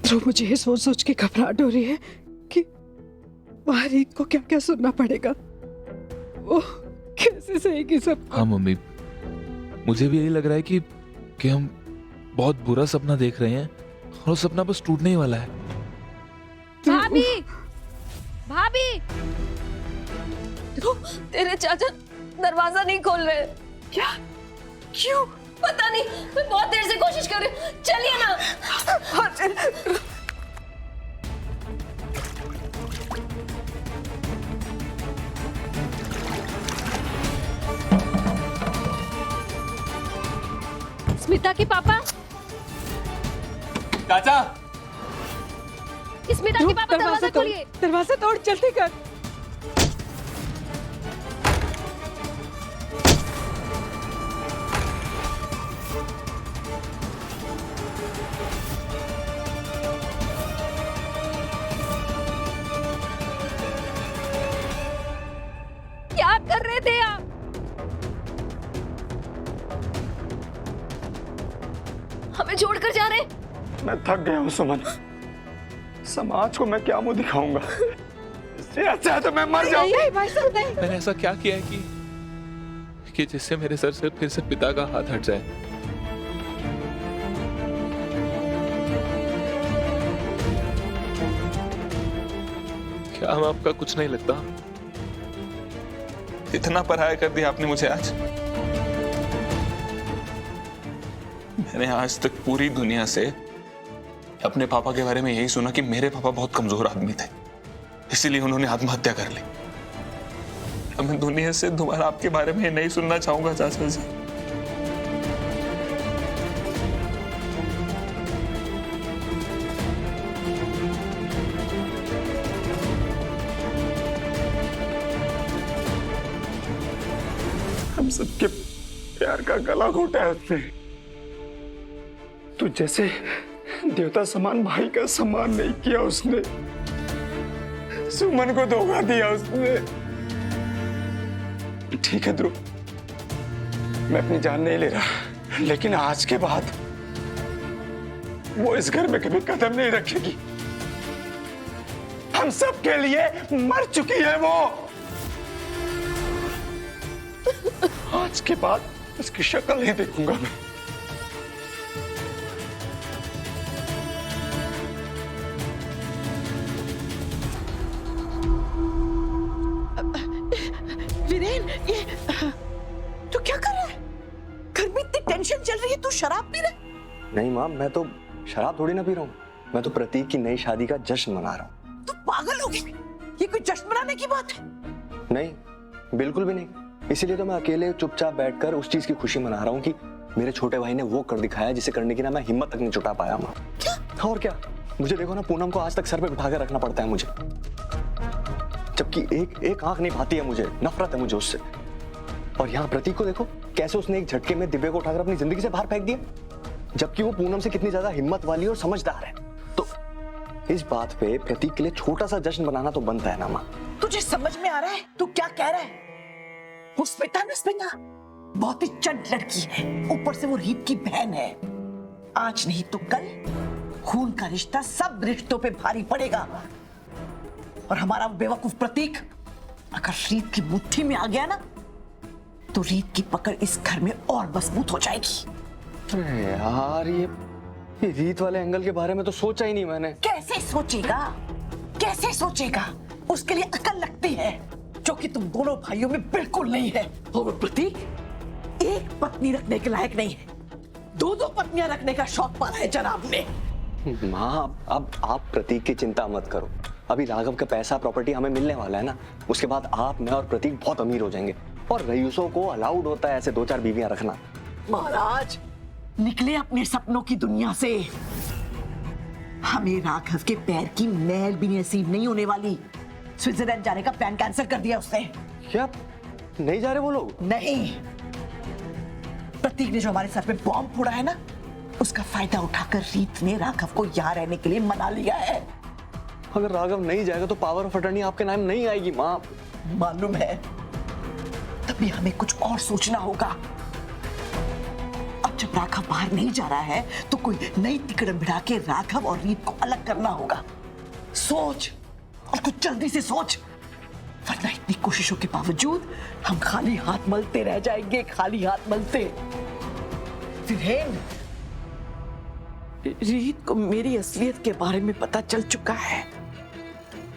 ध्रुव, मुझे ये सोच सोच के घबराहट हो रही है कि बाहर रीत को क्या क्या सुनना पड़ेगा। वो कैसे सहेगी सब। हाँ मम्मी, मुझे भी यही लग रहा है कि हम बहुत बुरा सपना देख रहे हैं और वो सपना बस टूटने ही वाला है। भाभी, भाभी, तेरे चाचा दरवाजा नहीं खोल रहे। क्या? क्यों? पता नहीं, मैं बहुत देर से कोशिश कर रही हूँ। चलिए ना। हाँ, चल। स्मिता के पापा, चाचा, स्मिता के पापा, दरवाजा खोलिए। दरवाजा तोड़, जल्दी कर। क्या कर रहे थे आप? हमें छोड़कर जा रहे? मैं थक गया हूँ सुमन। समाज को मैं क्या मुंह दिखाऊंगा? इससे अच्छा है तो मैं मर जाऊं। नहीं भाई साहब, नहीं। मैंने ऐसा क्या किया है कि जिससे मेरे सर से फिर से पिता का हाथ हट जाए? क्या हम आपका कुछ नहीं लगता? इतना पराया कर दिया आपने मुझे आज। मैंने आज तक पूरी दुनिया से अपने पापा के बारे में यही सुना कि मेरे पापा बहुत कमजोर आदमी थे, इसीलिए उन्होंने आत्महत्या कर ली। अब मैं दुनिया से दोबारा आपके बारे में नहीं सुनना चाहूंगा चाचा जी। हम सबके प्यार का गला घोटा है उसने। तू जैसे देवता समान भाई का सम्मान नहीं किया उसने। सुमन को धोखा दिया उसने। ठीक है ध्रुव, मैं अपनी जान नहीं ले रहा, लेकिन आज के बाद वो इस घर में कभी कदम नहीं रखेगी। हम सब के लिए मर चुकी है वो। आज के बाद इसकी शक्ल नहीं देखूंगा मैं। वीरेन, ये तू क्या कर रहा है? घर में इतनी टेंशन चल रही है, तू शराब पी रहा है? नहीं माँ, मैं तो शराब थोड़ी ना पी रहा हूँ। मैं तो प्रतीक की नई शादी का जश्न मना रहा हूँ। तू पागल हो गया? ये कोई जश्न मनाने की बात है? नहीं, बिल्कुल भी नहीं। इसीलिए तो मैं अकेले चुपचाप बैठकर उस चीज की खुशी मना रहा हूँ कि मेरे छोटे भाई ने वो कर दिखाया जिसे करने की ना मैं हिम्मत तक नहीं जुटा पाया माँ। क्या? और क्या, मुझे देखो ना, पूनम को आज तक सर पे बिठा कर रखना पड़ता है मुझे, जबकि एक आंख नहीं भाती है मुझे। नफरत है मुझे उससे। और यहाँ प्रतीक को देखो, कैसे उसने एक झटके में दिव्या को उठाकर अपनी जिंदगी से बाहर फेंक दिया, जबकि वो पूनम से कितनी ज्यादा हिम्मत वाली और समझदार है। तो इस बात पे प्रतीक के लिए छोटा सा जश्न बनाना तो बनता है ना माँ। तुझे समझ में आ रहा है तू क्या कह रहा है? वो स्मिता बहुत ही चंट लड़की है, ऊपर से वो रीत की बहन है। आज नहीं तो कल खून का रिश्ता सब रिश्तों पे भारी पड़ेगा। और हमारा वो बेवकूफ प्रतीक अगर रीत की मुट्ठी में आ गया ना, तो रीत की पकड़ इस घर में और मजबूत हो जाएगी। अरे यार, ये रीत वाले एंगल के बारे में तो सोचा ही नहीं मैंने। कैसे सोचेगा? कैसे सोचेगा? उसके लिए अकल लगती है, जो कि तुम दोनों भाइयों में बिल्कुल नहीं है। और प्रतीक एक पत्नी रखने के लायक नहीं है, दो पत्नियां रखने का शौक पाला है जनाब ने। माँ, अब आप प्रतीक की चिंता मत करो। अभी राघव का पैसा प्रॉपर्टी हमें मिलने वाला है ना, उसके बाद आप, मैं और प्रतीक बहुत अमीर हो जाएंगे। और रईसों को अलाउड होता है ऐसे 2-4 बीवियां रखना। महाराज, निकले अपने सपनों की दुनिया से। हमें राघव के पैर की मैल भी नसीब नहीं होने वाली। स्विट्जरलैंड जाने का प्लान कैंसिल कर दिया उसने। क्या नहीं जा रहे वो लोग? नहीं, प्रतीक ने जो हमारे सर पे बॉम्ब फोड़ा है ना, उसका फायदा उठाकर रीत ने राघव को यहाँ रहने के लिए मना लिया है। अगर राघव नहीं जाएगा तो पावर ऑफ अटर्नी आपके नाम नहीं आएगी माँ। मालूम है, तभी हमें कुछ और सोचना होगा। जब राघव बाहर नहीं जा रहा है तो कोई नई तिकड़म भिड़ा के राघव और रीत को अलग करना होगा। सोच, और कुछ जल्दी से सोच, वरना इतनी कोशिशों के बावजूद हम खाली हाथ मलते रह जाएंगे, खाली हाथ मलते। विवेन, रीत को मेरी असलियत के बारे में पता चल चुका है।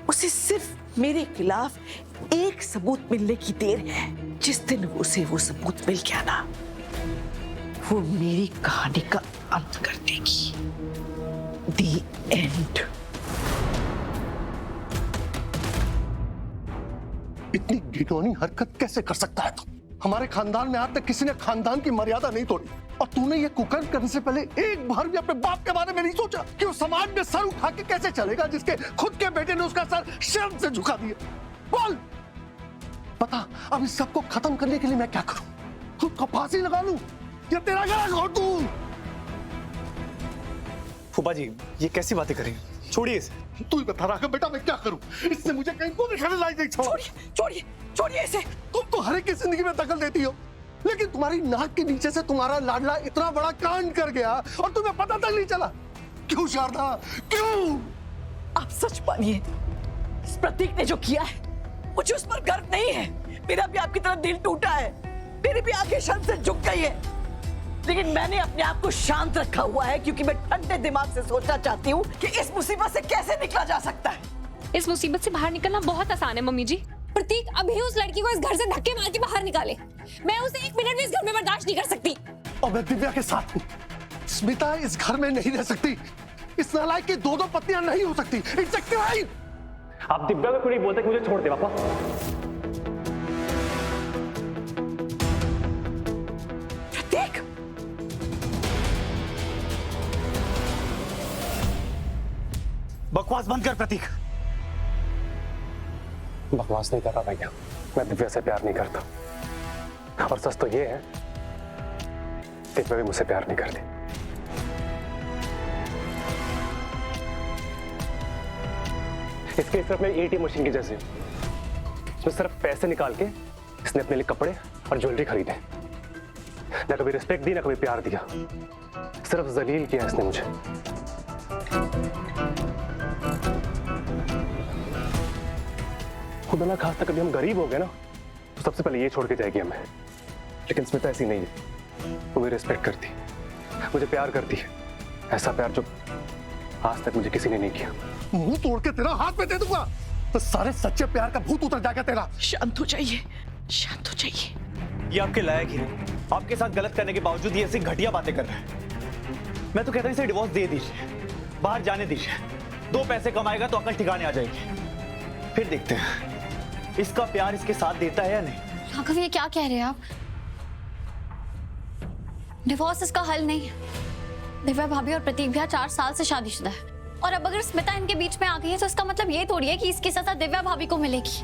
उसे सिर्फ मेरे खिलाफ एक सबूत मिलने की देर है। जिस दिन उसे वो सबूत मिल गया ना, वो मेरी कहानी का अंत कर देगी। The end। इतनी घिनौनी हरकत कैसे कर सकता है तू? हमारे खानदान में आज तक किसी ने खानदान की मर्यादा नहीं तोड़ी, और तूने ये कुकर्म करने से पहले एक बार भी अपने बाप के बारे में नहीं सोचा कि वो समाज में सर उठा के कैसे चलेगा जिसके खुद के बेटे ने उसका सर शर्म से झुका दिया। बोल, बता, अब इस सबको खत्म करने के लिए मैं क्या करूं? खुद को फांसी लगा लूं या तेरा गला घोट दूं? फूफा जी, ये कैसी बातें करें? छोड़िए इसे। तू ही बता राघव बेटा, मैं क्या करूं? इससे मुझे कहीं को दिखाने लायक नहीं छोड़। छोड़िए, छोड़िए इसे। तुम तो हर एक की जिंदगी में दखल देती हो, लेकिन तुम्हारी नाक के नीचे से तुम्हारा लाडला इतना बड़ा कांड कर गया और तुम्हें पता तक नहीं चला। क्यों शारदा, क्यों? आप सच मानिए, इस प्रतीक ने जो किया है मुझे उस पर गर्व नहीं है। मेरा भी आपकी तरह दिल टूटा है, मेरी भी आंखें शर्म से झुक गई है, लेकिन मैंने अपने आप को शांत रखा हुआ है क्योंकि मैं ठंडे दिमाग से सोचना चाहती हूँ कि इस मुसीबत से कैसे निकला जा सकता है। इस मुसीबत से बाहर निकलना बहुत आसान है मम्मी जी। प्रतीक अभी उस लड़की को इस घर से धक्के मार के बाहर निकाले। मैं उसे एक मिनट भी इस घर में बर्दाश्त नहीं कर सकती। और मैं दिव्या के साथ हूँ। स्मिता इस घर में नहीं रह सकती। इस नालायक की दो पत्नियां नहीं हो सकती। It's a crime. आप दिव्या को क्यों नहीं बोलते कि मुझे छोड़ दे पापा? प्रतीक, बकवास बंद कर प्रतीक। बकवास नहीं कर रहा भैया, मैं दिव्या से प्यार नहीं करता, और सच तो ये है दिव्या भी मुझसे प्यार नहीं करती। इसके सिर्फ मेरी एटीएम मशीन की जैसे, इसमें सिर्फ पैसे निकाल के इसने अपने लिए कपड़े और ज्वेलरी खरीदे। ना कभी रिस्पेक्ट दी, ना कभी प्यार दिया, सिर्फ जलील किया इसने मुझे। खुदा ना खास कभी हम गरीब हो गए ना तो सबसे पहले ये छोड़ के जाएगी हमें। लेकिन स्मिता ऐसी नहीं है, वो मेरी रिस्पेक्ट करती, मुझे प्यार करती है, ऐसा प्यार जो आज तक मुझे किसी ने नहीं किया। मुंह तोड़ के तेरा हाथ में दे दूंगा तो सारे सच्चे प्यार का भूत उतर जाएगा तेरा। शांत हो जाइए, शांत हो जाइए। ये आपके लायक ही नहीं। आपके साथ गलत करने के बावजूद ये ऐसी घटिया बातें कर रहा है। मैं तो कहता हूं इसे डिवोर्स दे दीजिए, बाहर जाने दीजिए। 2 पैसे कमाएगा तो अकल ठिकाने आ जाएगी, फिर देखते हैं इसका प्यार इसके साथ देता है या नहीं। राघव, ये क्या कह रहे हैं आप? डिवोर्स इसका हल नहीं है। दिव्या भाभी और प्रतीक भैया 4 साल से शादीशुदा है, और अब अगर स्मिता इनके बीच में आ गई है तो इसका मतलब ये थोड़ी है कि इसकी सजा दिव्या भाभी को मिलेगी।